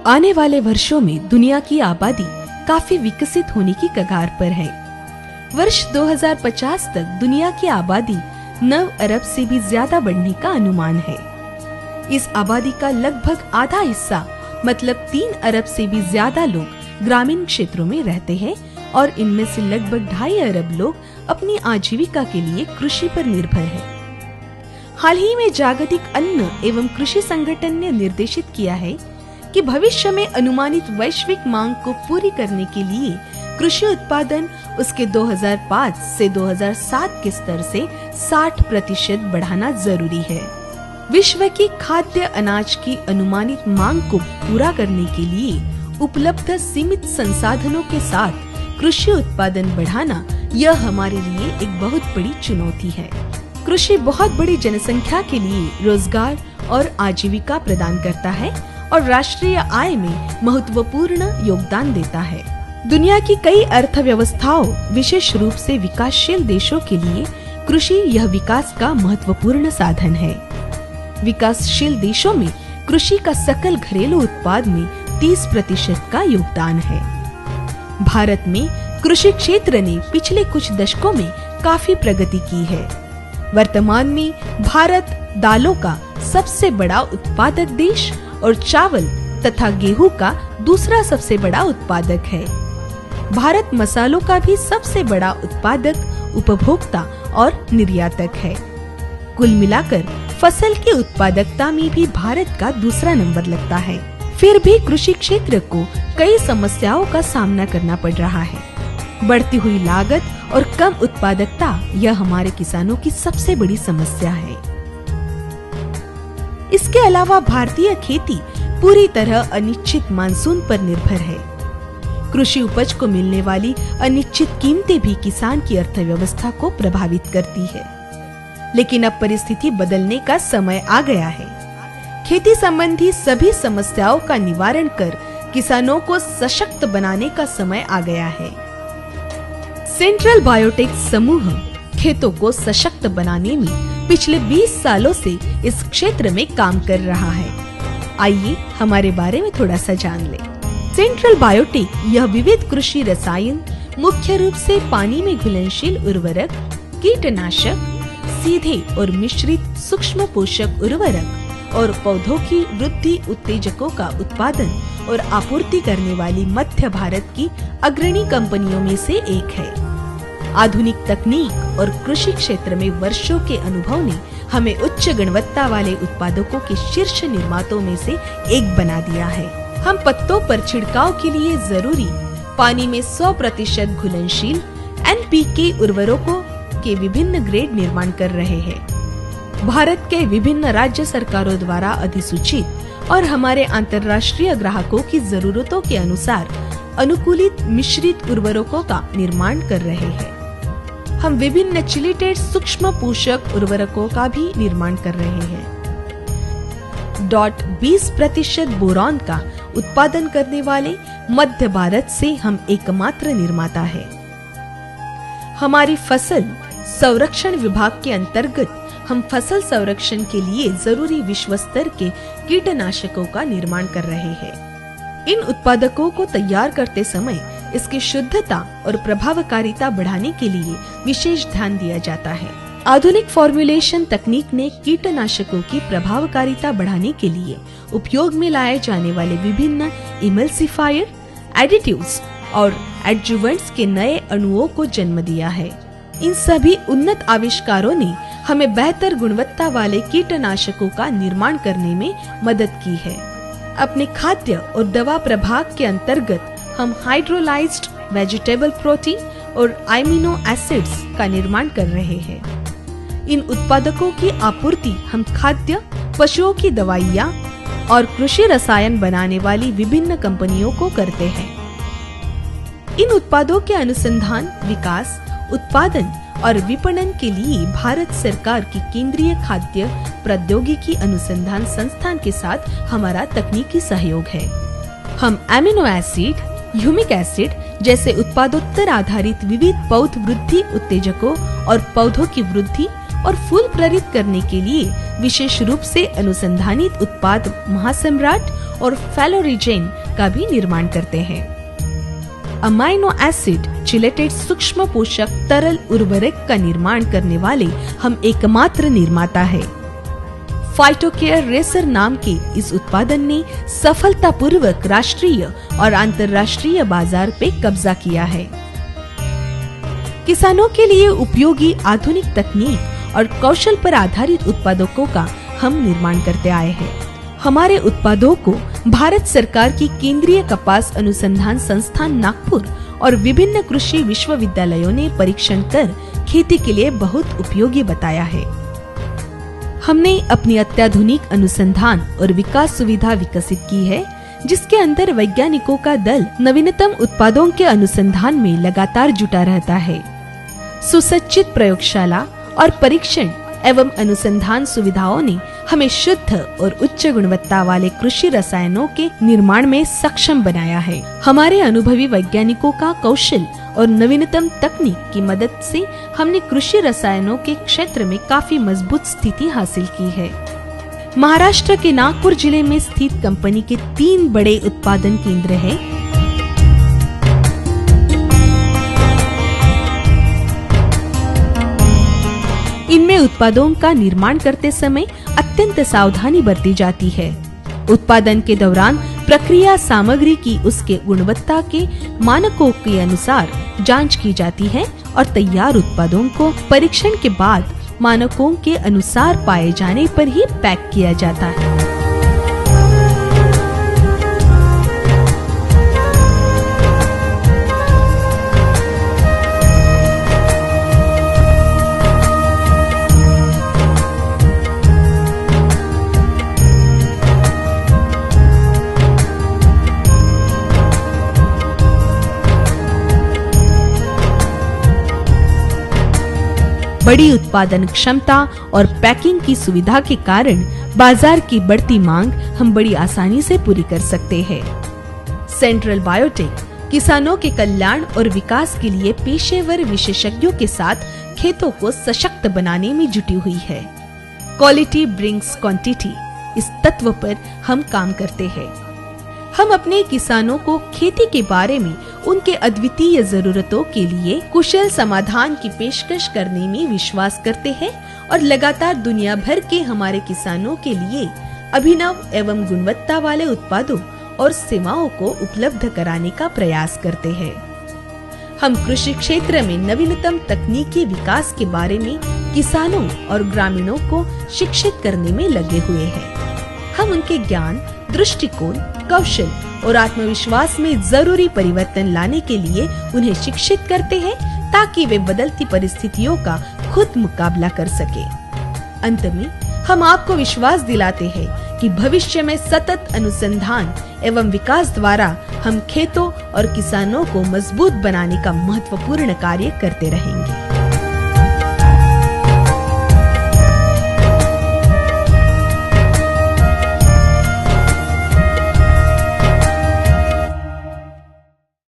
आने वाले वर्षों में दुनिया की आबादी काफी विकसित होने की कगार पर है। वर्ष 2050 तक दुनिया की आबादी 9 अरब से भी ज्यादा बढ़ने का अनुमान है। इस आबादी का लगभग आधा हिस्सा मतलब 3 अरब से भी ज्यादा लोग ग्रामीण क्षेत्रों में रहते हैं और इनमें से लगभग 2.5 अरब लोग अपनी आजीविका के लिए कृषि पर निर्भर हैं। हाल ही में जागतिक अन्न एवं कृषि संगठन ने निर्देशित किया है कि भविष्य में अनुमानित वैश्विक मांग को पूरी करने के लिए कृषि उत्पादन उसके 2005 से 2007 के स्तर से 60% बढ़ाना जरूरी है। विश्व की खाद्य अनाज की अनुमानित मांग को पूरा करने के लिए उपलब्ध सीमित संसाधनों के साथ कृषि उत्पादन बढ़ाना यह हमारे लिए एक बहुत बड़ी चुनौती है। कृषि बहुत बड़ी जनसंख्या के लिए रोजगार और आजीविका प्रदान करता है और राष्ट्रीय आय में महत्वपूर्ण योगदान देता है। दुनिया की कई अर्थव्यवस्थाओं, विशेष रूप से विकासशील देशों के लिए कृषि यह विकास का महत्वपूर्ण साधन है। विकासशील देशों में कृषि का सकल घरेलू उत्पाद में 30% का योगदान है। भारत में कृषि क्षेत्र ने पिछले कुछ दशकों में काफी प्रगति की है। वर्तमान में भारत दालों का सबसे बड़ा उत्पादक देश और चावल तथा गेहूं का दूसरा सबसे बड़ा उत्पादक है। भारत मसालों का भी सबसे बड़ा उत्पादक, उपभोक्ता और निर्यातक है। कुल मिलाकर फसल की उत्पादकता में भी भारत का दूसरा नंबर लगता है। फिर भी कृषि क्षेत्र को कई समस्याओं का सामना करना पड़ रहा है। बढ़ती हुई लागत और कम उत्पादकता यह हमारे किसानों की सबसे बड़ी समस्या है। इसके अलावा भारतीय खेती पूरी तरह अनिश्चित मानसून पर निर्भर है। कृषि उपज को मिलने वाली अनिश्चित कीमतें भी किसान की अर्थव्यवस्था को प्रभावित करती है। लेकिन अब परिस्थिति बदलने का समय आ गया है। खेती संबंधी सभी समस्याओं का निवारण कर किसानों को सशक्त बनाने का समय आ गया है। सेंट्रल बायोटेक समूह खेतों को सशक्त बनाने में पिछले 20 सालों से इस क्षेत्र में काम कर रहा है। आइए हमारे बारे में थोड़ा सा जान ले। सेंट्रल बायोटेक यह विविध कृषि रसायन, मुख्य रूप से पानी में घुलनशील उर्वरक, कीटनाशक, सीधे और मिश्रित सूक्ष्म पोषक उर्वरक और पौधों की वृद्धि उत्तेजकों का उत्पादन और आपूर्ति करने वाली मध्य भारत की अग्रणी कंपनियों में से एक है। आधुनिक तकनीक और कृषि क्षेत्र में वर्षों के अनुभव ने हमें उच्च गुणवत्ता वाले उत्पादकों के शीर्ष निर्माताओं में से एक बना दिया है। हम पत्तों पर छिड़काव के लिए जरूरी पानी में 100% घुलनशील NPK उर्वरकों के विभिन्न ग्रेड निर्माण कर रहे हैं। भारत के विभिन्न राज्य सरकारों द्वारा अधिसूचित और हमारे अंतर्राष्ट्रीय ग्राहकों की जरूरतों के अनुसार अनुकूलित मिश्रित उर्वरकों का निर्माण कर रहे हैं। हम विभिन्न चिलिटेड सूक्ष्म पोषक उर्वरकों का भी निर्माण कर रहे हैं। 20% बोरॉन का उत्पादन करने वाले मध्य भारत से हम एकमात्र निर्माता है। हमारी फसल संरक्षण विभाग के अंतर्गत हम फसल संरक्षण के लिए जरूरी विश्व स्तर के कीटनाशकों का निर्माण कर रहे हैं। इन उत्पादकों को तैयार करते समय इसकी शुद्धता और प्रभावकारिता बढ़ाने के लिए विशेष ध्यान दिया जाता है। आधुनिक फॉर्मुलेशन तकनीक ने कीटनाशकों की प्रभावकारिता बढ़ाने के लिए उपयोग में लाए जाने वाले विभिन्न इमल्सिफायर, एडिटिव्स और एडजुवेंट्स के नए अणुओं को जन्म दिया है। इन सभी उन्नत आविष्कारों ने हमें बेहतर गुणवत्ता वाले कीटनाशकों का निर्माण करने में मदद की है। अपने खाद्य और दवा प्रभाग के अंतर्गत हम हाइड्रोलाइज्ड वेजिटेबल प्रोटीन और अमीनो एसिड्स का निर्माण कर रहे हैं। इन उत्पादकों की आपूर्ति हम खाद्य, पशुओं की दवाइयाँ और कृषि रसायन बनाने वाली विभिन्न कंपनियों को करते हैं। इन उत्पादों के अनुसंधान, विकास, उत्पादन और विपणन के लिए भारत सरकार की केंद्रीय खाद्य प्रौद्योगिकी अनुसंधान संस्थान के साथ हमारा तकनीकी सहयोग है। हम अमीनो एसिड, ह्यूमिक एसिड जैसे उत्पादोत्तर आधारित विविध पौध वृद्धि उत्तेजकों और पौधों की वृद्धि और फूल प्रेरित करने के लिए विशेष रूप से अनुसंधानित उत्पाद महासम्राट और फैलोरिजेन का भी निर्माण करते हैं। अमाइनो एसिड चिलेटेड सूक्ष्म पोषक तरल उर्वरक का निर्माण करने वाले हम एकमात्र निर्माता है। फाइटोकेयर रेसर नाम के इस उत्पादन ने सफलतापूर्वक राष्ट्रीय और अंतर्राष्ट्रीय बाजार पे कब्जा किया है। किसानों के लिए उपयोगी आधुनिक तकनीक और कौशल पर आधारित उत्पादों का हम निर्माण करते आए हैं। हमारे उत्पादों को भारत सरकार की केंद्रीय कपास अनुसंधान संस्थान नागपुर और विभिन्न कृषि विश्वविद्यालयों ने परीक्षण कर खेती के लिए बहुत उपयोगी बताया है। हमने अपनी अत्याधुनिक अनुसंधान और विकास सुविधा विकसित की है, जिसके अंदर वैज्ञानिकों का दल नवीनतम उत्पादों के अनुसंधान में लगातार जुटा रहता है। सुसज्जित प्रयोगशाला और परीक्षण एवं अनुसंधान सुविधाओं ने हमें शुद्ध और उच्च गुणवत्ता वाले कृषि रसायनों के निर्माण में सक्षम बनाया है। हमारे अनुभवी वैज्ञानिकों का कौशल और नवीनतम तकनीक की मदद से हमने कृषि रसायनों के क्षेत्र में काफी मजबूत स्थिति हासिल की है। महाराष्ट्र के नागपुर जिले में स्थित कंपनी के 3 बड़े उत्पादन केंद्र हैं। इनमें उत्पादों का निर्माण करते समय अत्यंत सावधानी बरती जाती है। उत्पादन के दौरान प्रक्रिया सामग्री की उसके गुणवत्ता के मानकों के अनुसार जांच की जाती है और तैयार उत्पादों को परीक्षण के बाद मानकों के अनुसार पाए जाने पर ही पैक किया जाता है। बड़ी उत्पादन क्षमता और पैकिंग की सुविधा के कारण बाजार की बढ़ती मांग हम बड़ी आसानी से पूरी कर सकते हैं। सेंट्रल बायोटेक किसानों के कल्याण और विकास के लिए पेशेवर विशेषज्ञों के साथ खेतों को सशक्त बनाने में जुटी हुई है। क्वालिटी ब्रिंग्स क्वांटिटी, इस तत्व पर हम काम करते हैं। हम अपने किसानों को खेती के बारे में उनके अद्वितीय जरूरतों के लिए कुशल समाधान की पेशकश करने में विश्वास करते हैं और लगातार दुनिया भर के हमारे किसानों के लिए अभिनव एवं गुणवत्ता वाले उत्पादों और सेवाओं को उपलब्ध कराने का प्रयास करते हैं। हम कृषि क्षेत्र में नवीनतम तकनीकी विकास के बारे में किसानों और ग्रामीणों को शिक्षित करने में लगे हुए हैं। हम उनके ज्ञान, दृष्टिकोण, कौशल और आत्मविश्वास में जरूरी परिवर्तन लाने के लिए उन्हें शिक्षित करते हैं ताकि वे बदलती परिस्थितियों का खुद मुकाबला कर सके। अंत में हम आपको विश्वास दिलाते हैं कि भविष्य में सतत अनुसंधान एवं विकास द्वारा हम खेतों और किसानों को मजबूत बनाने का महत्वपूर्ण कार्य करते रहेंगे।